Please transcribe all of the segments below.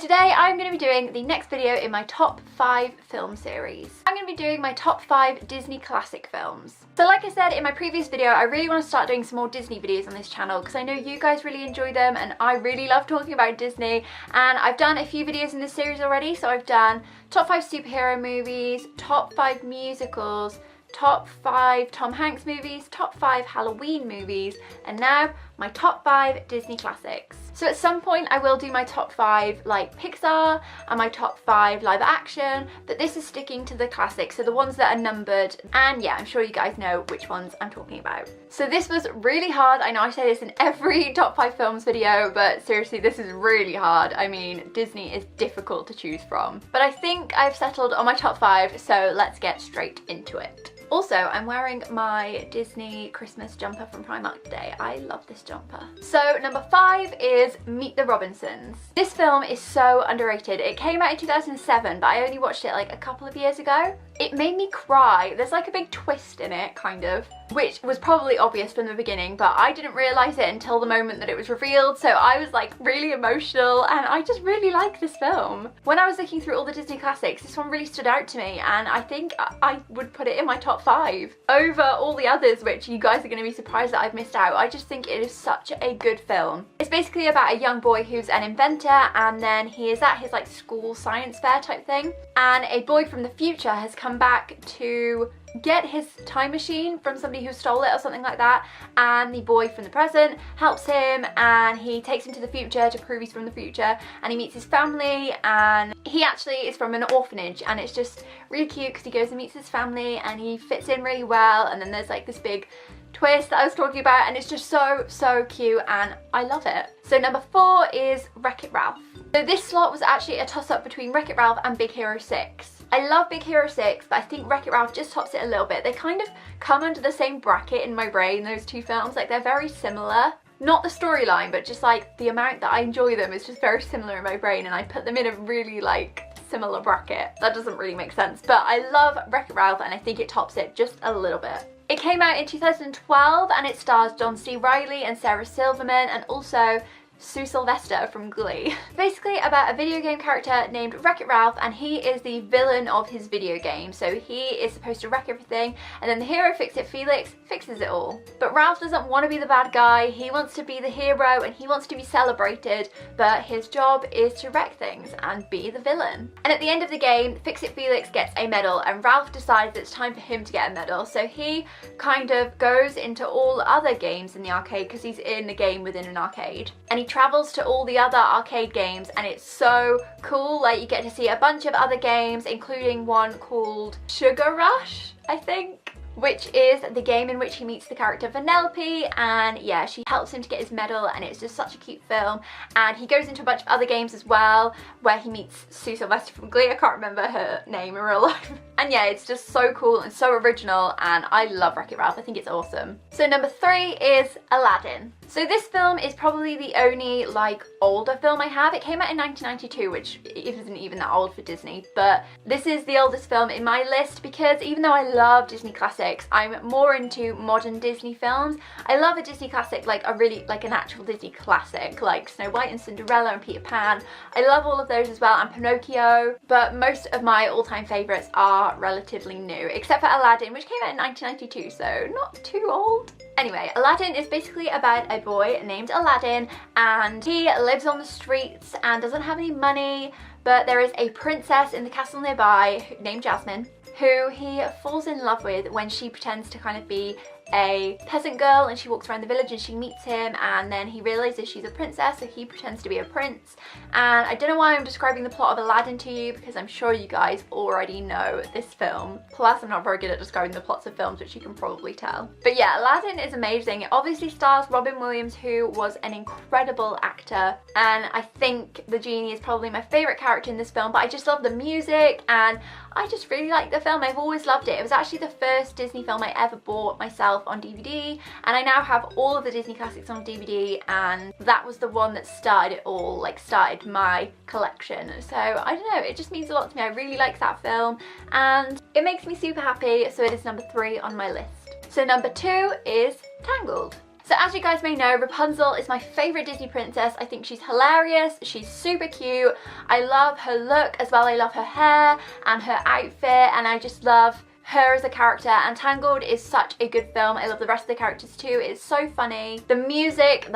today I'm going to be doing the next video in my top 5 film series. I'm going to be doing my top 5 Disney classic films. So like I said in my previous video, I really want to start doing some more Disney videos on this channel because I know you guys really enjoy them and I really love talking about Disney, and I've done a few videos in this series already. So I've done top 5 superhero movies, top 5 musicals, top 5 Tom Hanks movies, top 5 Halloween movies, and now my top 5 Disney classics. So at some point I will do my top 5 like Pixar and my top 5 live action, but this is sticking to the classics, so the ones that are numbered, and yeah, I'm sure you guys know which ones I'm talking about. So this was really hard. I know I say this in every top 5 films video, but seriously this is really hard. I mean, Disney is difficult to choose from. But I think I've settled on my top 5, so let's get straight into it. Also, I'm wearing my Disney Christmas jumper from Primark today. I love this jumper. So number 5 is Meet the Robinsons. This film is so underrated. It came out in 2007, but I only watched it like a couple of years ago. It made me cry. There's like a big twist in it, kind of, which was probably obvious from the beginning, but I didn't realise it until the moment that it was revealed, so I was like really emotional, and I just really like this film. When I was looking through all the Disney classics, this one really stood out to me, and I think I would put it in my top 5 over all the others, which you guys are going to be surprised that I've missed out. I just think it is such a good film. It's basically about a young boy who's an inventor, and then he is at his like school science fair type thing, and a boy from the future has come back to get his time machine from somebody who stole it or something like that, and the boy from the present helps him, and he takes him to the future to prove he's from the future, and he meets his family, and he actually is from an orphanage, and it's just really cute because he goes and meets his family and he fits in really well, and then there's like this big twist that I was talking about, and it's just so cute and I love it. So number 4 is Wreck-It Ralph. So this slot was actually a toss-up between Wreck-It Ralph and Big Hero 6. I love Big Hero 6, but I think Wreck-It Ralph just tops it a little bit. They kind of come under the same bracket in my brain, those two films. Like, they're very similar. Not the storyline, but just like the amount that I enjoy them is just very similar in my brain, and I put them in a really like similar bracket. That doesn't really make sense, but I love Wreck-It Ralph and I think it tops it just a little bit. It came out in 2012 and it stars John C. Reilly and Sarah Silverman, and also Sue Sylvester from Glee. Basically about a video game character named Wreck-It Ralph, and he is the villain of his video game. So he is supposed to wreck everything, and then the hero Fix-It Felix fixes it all. But Ralph doesn't want to be the bad guy. He wants to be the hero and he wants to be celebrated, but his job is to wreck things and be the villain. And at the end of the game, Fix-It Felix gets a medal, and Ralph decides it's time for him to get a medal. So he kind of goes into all other games in the arcade because he's in a game within an arcade, and he travels to all the other arcade games, and it's so cool. Like, you get to see a bunch of other games, including one called Sugar Rush, I think, which is the game in which he meets the character Vanellope, and yeah, she helps him to get his medal, and it's just such a cute film. And he goes into a bunch of other games as well, where he meets Sue Sylvester from Glee. I can't remember her name in real life. And yeah, it's just so cool and so original, and I love Wreck-It Ralph. I think it's awesome. So number 3 is Aladdin. So this film is probably the only like older film I have. It came out in 1992, which isn't even that old for Disney, but this is the oldest film in my list because even though I love Disney classics, I'm more into modern Disney films. I love a Disney classic, like a really, like an actual Disney classic, like Snow White and Cinderella and Peter Pan. I love all of those as well, and Pinocchio, but most of my all-time favourites are relatively new, except for Aladdin, which came out in 1992, so not too old. Anyway, Aladdin is basically about a boy named Aladdin, and he lives on the streets and doesn't have any money, but there is a princess in the castle nearby named Jasmine, who he falls in love with when she pretends to kind of be a peasant girl, and she walks around the village and she meets him, and then he realizes she's a princess, so he pretends to be a prince. And I don't know why I'm describing the plot of Aladdin to you, because I'm sure you guys already know this film. Plus, I'm not very good at describing the plots of films, which you can probably tell. But yeah, Aladdin is amazing. It obviously stars Robin Williams, who was an incredible actor, and I think the genie is probably my favorite character in this film, but I just love the music, and I just really like the film. I've always loved it. It was actually the first Disney film I ever bought myself on DVD, and I now have all of the Disney classics on DVD, and that was the one that started it all, like started my collection. So I don't know, it just means a lot to me. I really like that film and it makes me super happy, so it is number 3 on my list. So number 2 is Tangled. So as you guys may know, Rapunzel is my favourite Disney princess. I think she's hilarious, she's super cute, I love her look as well, I love her hair and her outfit, and I just love her as a character. And Tangled is such a good film. I love the rest of the characters too. It's so funny. The music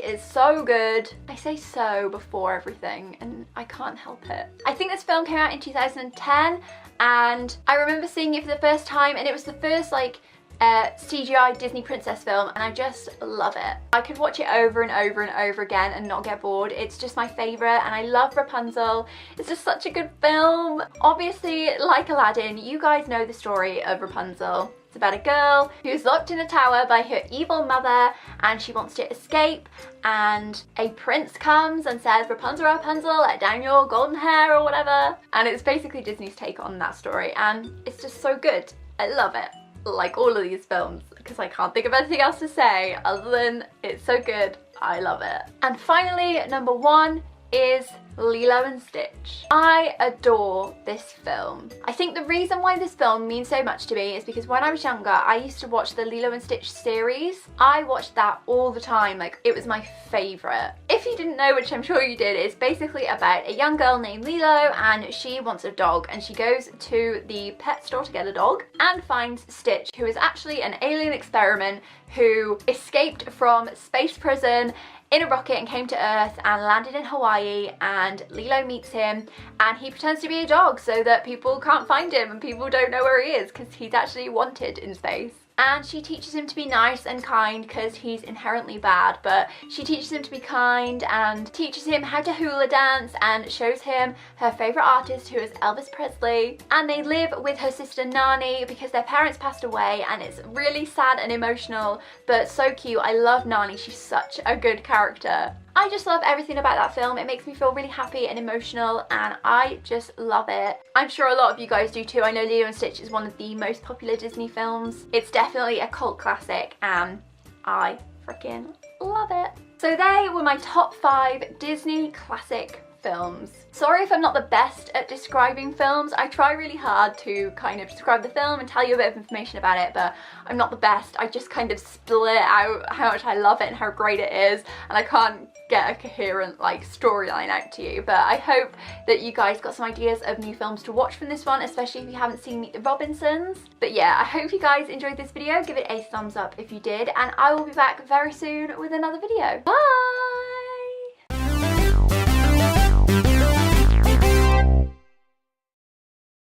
is so good. I say so before everything and I can't help it. I think this film came out in 2010 and I remember seeing it for the first time, and it was the first like CGI Disney princess film, and I just love it. I could watch it over and over and over again and not get bored. It's just my favourite, and I love Rapunzel. It's just such a good film. Obviously, like Aladdin, you guys know the story of Rapunzel. It's about a girl who's locked in a tower by her evil mother, and she wants to escape, and a prince comes and says, Rapunzel, Rapunzel, let down your golden hair or whatever. And it's basically Disney's take on that story, and it's just so good. I love it. Like all of these films, because I can't think of anything else to say other than it's so good. I love it. And finally, number 1 is Lilo and Stitch. I adore this film. I think the reason why this film means so much to me is because when I was younger, I used to watch the Lilo and Stitch series. I watched that all the time, like it was my favourite. If you didn't know, which I'm sure you did, it's basically about a young girl named Lilo, and she wants a dog, and she goes to the pet store to get a dog and finds Stitch, who is actually an alien experiment who escaped from space prison in a rocket and came to Earth and landed in Hawaii, and Lilo meets him and he pretends to be a dog so that people can't find him and people don't know where he is because he's actually wanted in space. And she teaches him to be nice and kind because he's inherently bad, but she teaches him to be kind and teaches him how to hula dance and shows him her favourite artist, who is Elvis Presley. And they live with her sister Nani because their parents passed away, and it's really sad and emotional but so cute. I love Nani, she's such a good character. I just love everything about that film. It makes me feel really happy and emotional, and I just love it. I'm sure a lot of you guys do too. I know Lilo and Stitch is one of the most popular Disney films. It's definitely a cult classic and I freaking love it. So they were my top 5 Disney classic films. Sorry if I'm not the best at describing films. I try really hard to kind of describe the film and tell you a bit of information about it, but I'm not the best. I just kind of split out how much I love it and how great it is, and I can't get a coherent like storyline out to you. But I hope that you guys got some ideas of new films to watch from this one, especially if you haven't seen Meet the Robinsons. But yeah, I hope you guys enjoyed this video. Give it a thumbs up if you did, and I will be back very soon with another video. Bye!